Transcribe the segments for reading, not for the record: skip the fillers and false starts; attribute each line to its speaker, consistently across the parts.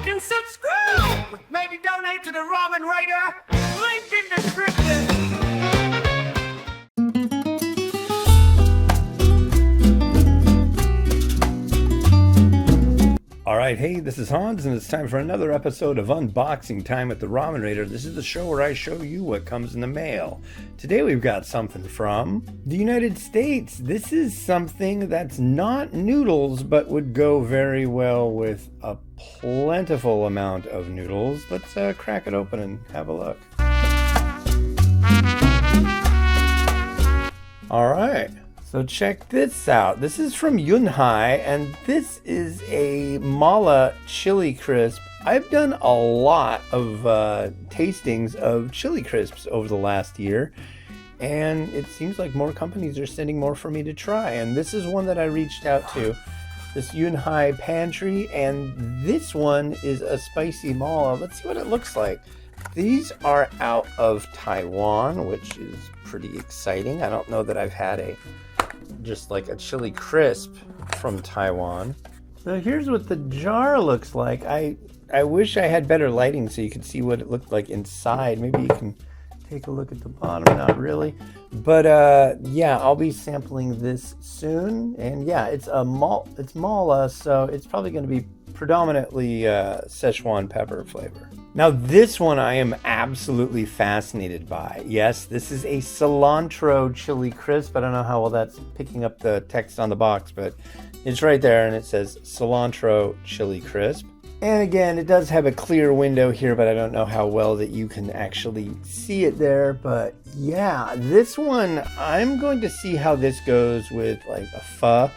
Speaker 1: like and subscribe. Maybe donate to the Ramen Raider. Link in description.
Speaker 2: Alright, hey, this is Hans, and it's time for another episode of Unboxing Time at the Ramen Raider. This is the show where I show you what comes in the mail. Today we've got something from the United States. This is something that's not noodles, but would go very well with a plentiful amount of noodles. Let's crack it open and have a look. Alright. So check this out. This is from Yunhai, and this is a mala chili crisp. I've done a lot of tastings of chili crisps over the last year, and it seems like more companies are sending more for me to try. And this is one that I reached out to, this Yunhai Pantry, and this one is a spicy mala. Let's see what it looks like. These are out of Taiwan, which is pretty exciting. I don't know that I've had just like a chili crisp from Taiwan. So here's what the jar looks like. I wish I had better lighting so you could see what it looked like inside. Maybe you can take a look at the bottom. Not really, but yeah, I'll be sampling this soon. And yeah, it's mala, so it's probably going to be predominantly Szechuan pepper flavor. Now this one I am absolutely fascinated by. Yes, this is a cilantro chili crisp. I don't know how well that's picking up the text on the box, but it's right there and it says cilantro chili crisp. And again, it does have a clear window here, but I don't know how well that you can actually see it there. But yeah, this one, I'm going to see how this goes with like a pho.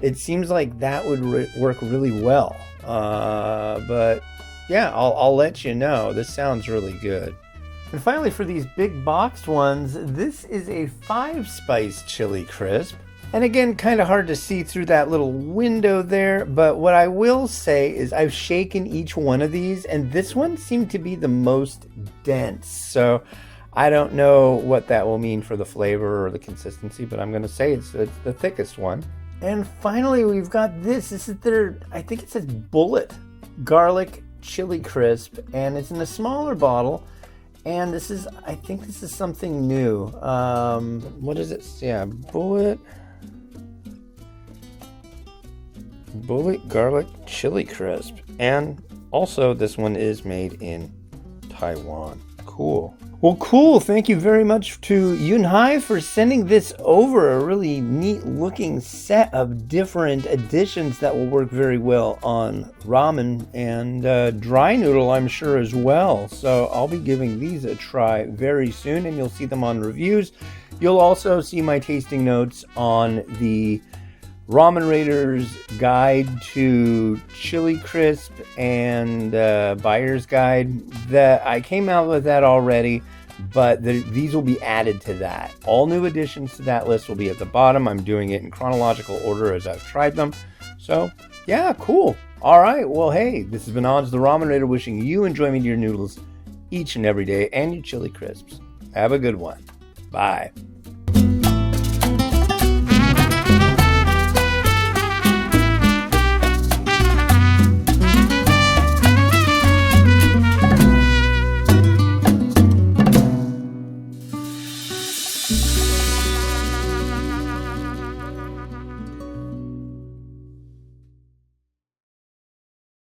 Speaker 2: It seems like that would work really well. But yeah, I'll let you know. This sounds really good. And finally, for these big boxed ones, this is a 5-spice chili crisp. And again, kind of hard to see through that little window there, but what I will say is I've shaken each one of these, and this one seemed to be the most dense. So I don't know what that will mean for the flavor or the consistency, but I'm going to say it's the thickest one. And finally, we've got this. This is their, I think it says Bullet Garlic Chili Crisp, and it's in a smaller bottle. And this is, I think this is something new. What is it? Yeah, Bullet Garlic Chili Crisp. And also, this one is made in Taiwan. Cool. Well, cool. Thank you very much to Yunhai for sending this over. A really neat looking set of different additions that will work very well on ramen and dry noodle, I'm sure, as well. So I'll be giving these a try very soon, and you'll see them on reviews. You'll also see my tasting notes on the Ramen Raider's Guide to Chili Crisp and Buyer's Guide. That I came out with that already, but these will be added to that. All new additions to that list will be at the bottom. I'm doing it in chronological order as I've tried them. So yeah, cool. All right, well, hey, this has been Hans the Ramen Raider wishing you enjoyment of your noodles each and every day and your chili crisps. Have a good one. Bye.